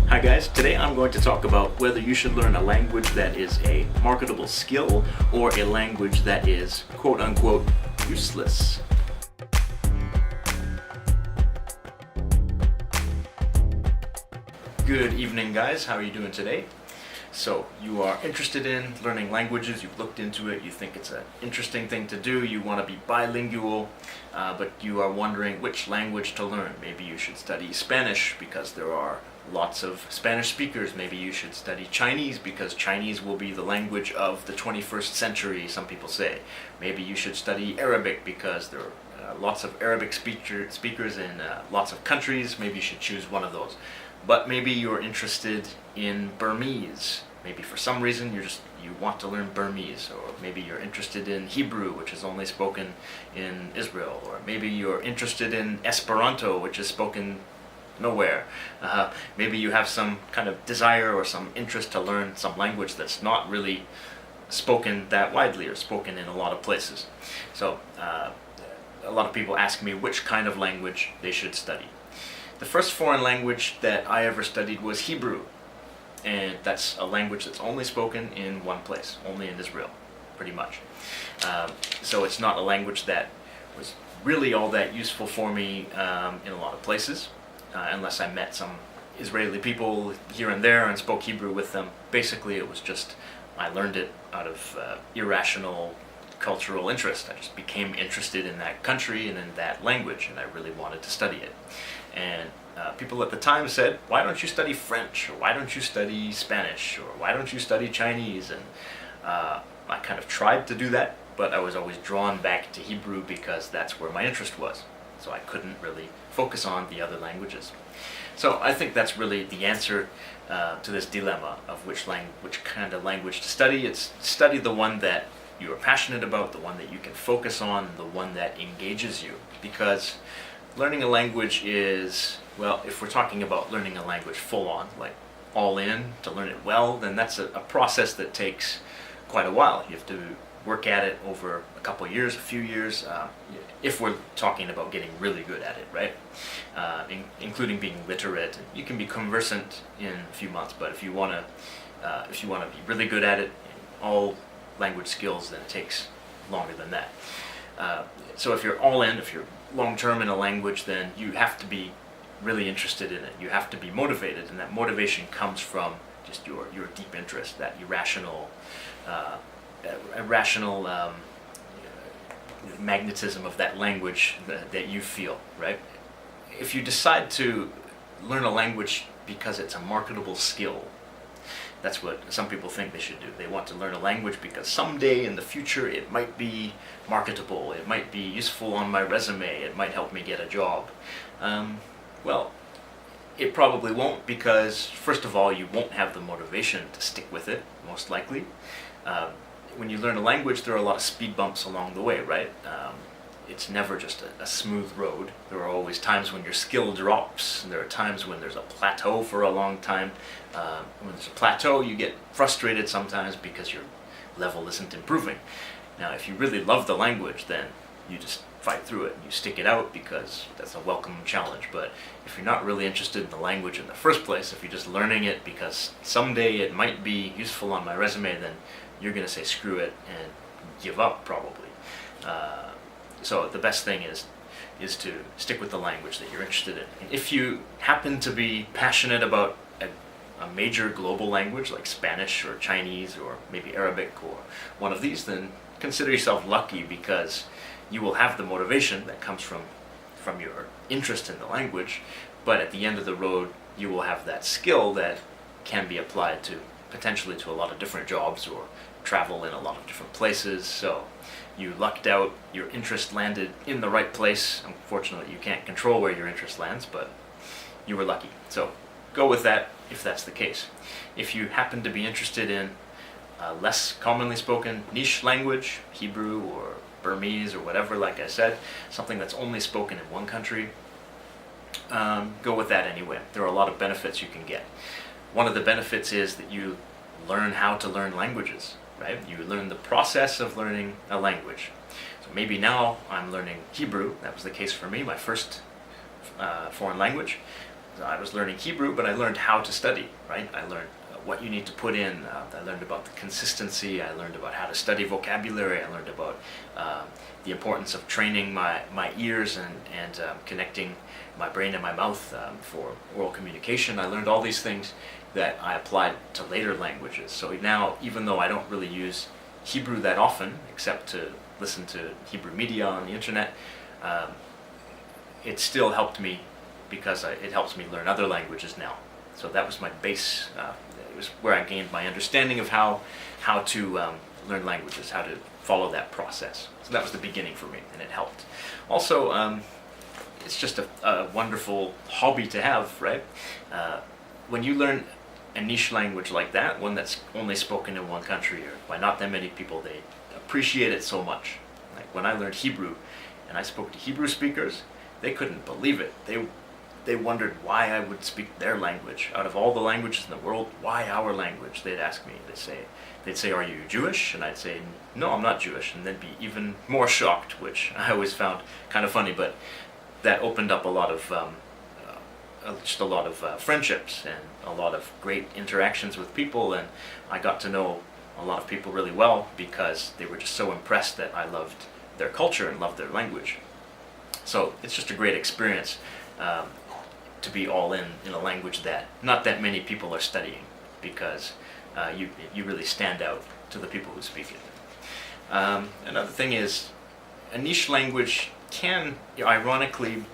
Hi guys, today I'm going to talk about whether you should learn a language that is a marketable skill or a language that is quote unquote useless. Good evening guys, how are you doing today? So you are interested in learning languages, you've looked into it, you think it's an interesting thing to do, you want to be bilingual, but you are wondering which language to learn. Maybe you should study Spanish because there are lots of Spanish speakers. Maybe you should study Chinese because Chinese will be the language of the 21st century, some people say. Maybe you should study Arabic because there are lots of Arabic speakers in lots of countries. Maybe you should choose one of those. But maybe you're interested in Burmese. Maybe for some reason you want to learn Burmese, or maybe you're interested in Hebrew, which is only spoken in Israel, or maybe you're interested in Esperanto, which is spoken nowhere. Maybe you have some kind of desire or some interest to learn some language that's not really spoken that widely or spoken in a lot of places. So a lot of people ask me which kind of language they should study. The first foreign language that I ever studied was Hebrew, and that's a language that's only spoken in one place, only in Israel, pretty much. So it's not a language that was really all that useful for me in a lot of places, unless I met some Israeli people here and there and spoke Hebrew with them. Basically it was just, I learned it out of irrational cultural interest. I just became interested in that country and in that language, and I really wanted to study it. And people at the time said, why don't you study French, or why don't you study Spanish, or why don't you study Chinese? And I kind of tried to do that, but I was always drawn back to Hebrew because that's where my interest was. So I couldn't really focus on the other languages. So I think that's really the answer to this dilemma of which kind of language to study. It's study the one that you are passionate about, the one that you can focus on, the one that engages you. Because learning a language is, well, if we're talking about learning a language full on, like all in, to learn it well, then that's a process that takes quite a while. You have to work at it over a couple of years, a few years, if we're talking about getting really good at it, right? Including being literate. You can be conversant in a few months, but if you want to be really good at it, all language skills, then it takes longer than that. So if you're all in, if you're long-term in a language, then you have to be really interested in it. You have to be motivated, and that motivation comes from just your deep interest, that irrational magnetism of that language that you feel, right? If you decide to learn a language because it's a marketable skill, that's what some people think they should do. They want to learn a language because someday in the future it might be marketable, it might be useful on my resume, it might help me get a job. Well, it probably won't, because first of all, you won't have the motivation to stick with it, most likely. When you learn a language, there are a lot of speed bumps along the way, right? It's never just a smooth road. There are always times when your skill drops, and there are times when there's a plateau for a long time. When there's a plateau, you get frustrated sometimes because your level isn't improving. Now, if you really love the language, then you just fight through it and you stick it out because that's a welcome challenge. But if you're not really interested in the language in the first place, if you're just learning it because someday it might be useful on my resume, then you're going to say screw it and give up, probably. So the best thing is to stick with the language that you're interested in. And if you happen to be passionate about a major global language like Spanish or Chinese or maybe Arabic or one of these, then consider yourself lucky, because you will have the motivation that comes from your interest in the language, but at the end of the road you will have that skill that can be applied to potentially to a lot of different jobs or travel in a lot of different places. So you lucked out, your interest landed in the right place. Unfortunately, you can't control where your interest lands, but you were lucky. So go with that if that's the case. If you happen to be interested in a less commonly spoken niche language, Hebrew or Burmese or whatever, like I said, something that's only spoken in one country, go with that anyway. There are a lot of benefits you can get. One of the benefits is that you learn how to learn languages, right? You learn the process of learning a language. So maybe now I'm learning Hebrew. That was the case for me, my first foreign language. I was learning Hebrew, but I learned how to study, right? I learned what you need to put in. I learned about the consistency. I learned about how to study vocabulary. I learned about the importance of training my ears and connecting my brain and my mouth for oral communication. I learned all these things that I applied to later languages. So now, even though I don't really use Hebrew that often, except to listen to Hebrew media on the internet, it still helped me because it helps me learn other languages now. So that was my base. It was where I gained my understanding of how to learn languages, how to follow that process. So that was the beginning for me, and it helped. Also, it's just a wonderful hobby to have, right? When you learn a niche language like that, one that's only spoken in one country or by not that many people, they appreciate it so much. Like when I learned Hebrew and I spoke to Hebrew speakers, they couldn't believe it. They wondered why I would speak their language. Out of all the languages in the world, why our language? They'd ask me, they'd say, are you Jewish? And I'd say, no, I'm not Jewish. And they'd be even more shocked, which I always found kind of funny, but that opened up a lot of just a lot of friendships and a lot of great interactions with people, and I got to know a lot of people really well because they were just so impressed that I loved their culture and loved their language. So it's just a great experience to be all in a language that not that many people are studying, because you really stand out to the people who speak it. Another thing is, a niche language can ironically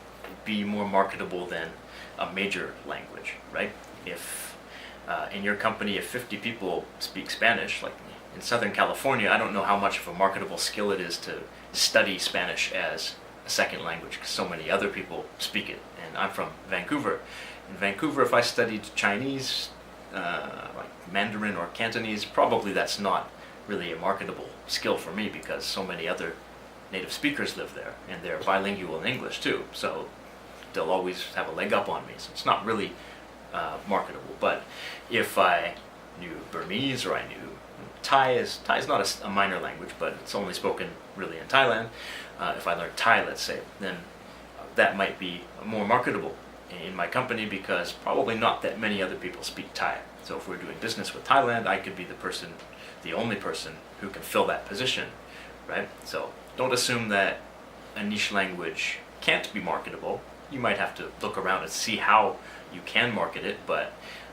be more marketable than a major language, right? If in your company, if 50 people speak Spanish, like in Southern California, I don't know how much of a marketable skill it is to study Spanish as a second language, because so many other people speak it. And I'm from Vancouver. In Vancouver, if I studied Chinese, like Mandarin or Cantonese, probably that's not really a marketable skill for me, because so many other native speakers live there, and they're bilingual in English too. So they'll always have a leg up on me. So it's not really marketable. But if I knew Burmese, or I knew Thai is not a minor language, but it's only spoken really in Thailand. If I learned Thai, let's say, then that might be more marketable in my company, because probably not that many other people speak Thai. So if we're doing business with Thailand, I could be the only person who can fill that position, right? So don't assume that a niche language can't be marketable. You might have to look around and see how you can market it, but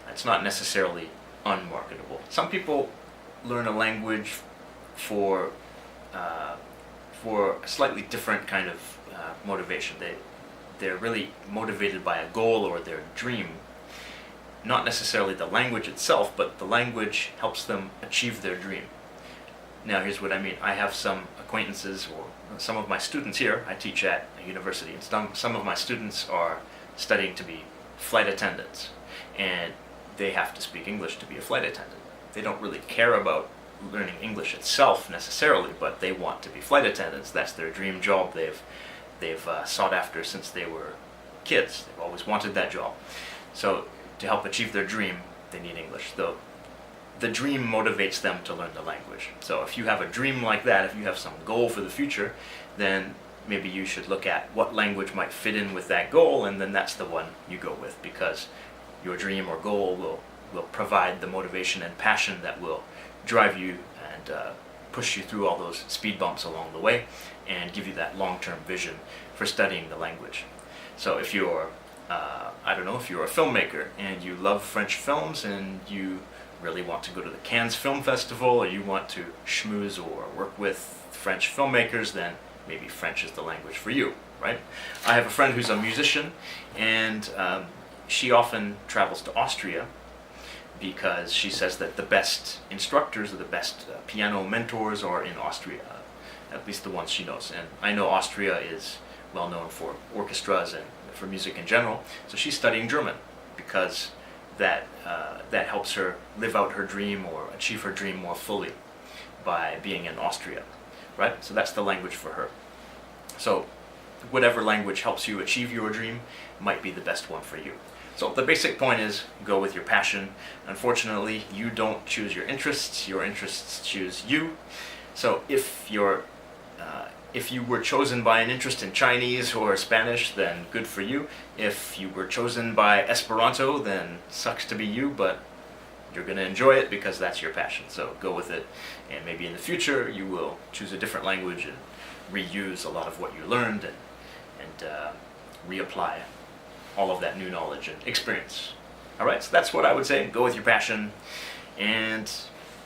it's not necessarily unmarketable. Some people learn a language for a slightly different kind of motivation. They're really motivated by a goal or their dream. Not necessarily the language itself, but the language helps them achieve their dream. Now here's what I mean. I have some acquaintances, or some of my students here. I teach at a university, and some of my students are studying to be flight attendants, and they have to speak English to be a flight attendant. They don't really care about learning English itself necessarily, but they want to be flight attendants. That's their dream job. They've sought after since they were kids. They've always wanted that job. So to help achieve their dream, they need English. Though the dream motivates them to learn the language. So if you have a dream like that, if you have some goal for the future, then maybe you should look at what language might fit in with that goal, and then that's the one you go with, because your dream or goal will provide the motivation and passion that will drive you and push you through all those speed bumps along the way, and give you that long-term vision for studying the language. So if you're, if you're a filmmaker and you love French films and you really want to go to the Cannes Film Festival, or you want to schmooze or work with French filmmakers, then maybe French is the language for you, right? I have a friend who's a musician, and she often travels to Austria, because she says that the best instructors or the best piano mentors are in Austria, at least the ones she knows. And I know Austria is well known for orchestras and for music in general, so she's studying German, because that helps her live out her dream or achieve her dream more fully by being in Austria, right? So that's the language for her. So whatever language helps you achieve your dream might be the best one for you. So the basic point is, go with your passion. Unfortunately, you don't choose your interests choose you. So if you're If you were chosen by an interest in Chinese or Spanish, then good for you. If you were chosen by Esperanto, then sucks to be you, but you're going to enjoy it because that's your passion. So go with it, and maybe in the future you will choose a different language and reuse a lot of what you learned and reapply all of that new knowledge and experience. All right, so that's what I would say. Go with your passion, and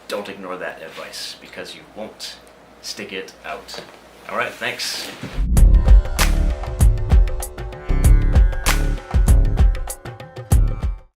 don't ignore that advice because you won't stick it out. All right, thanks.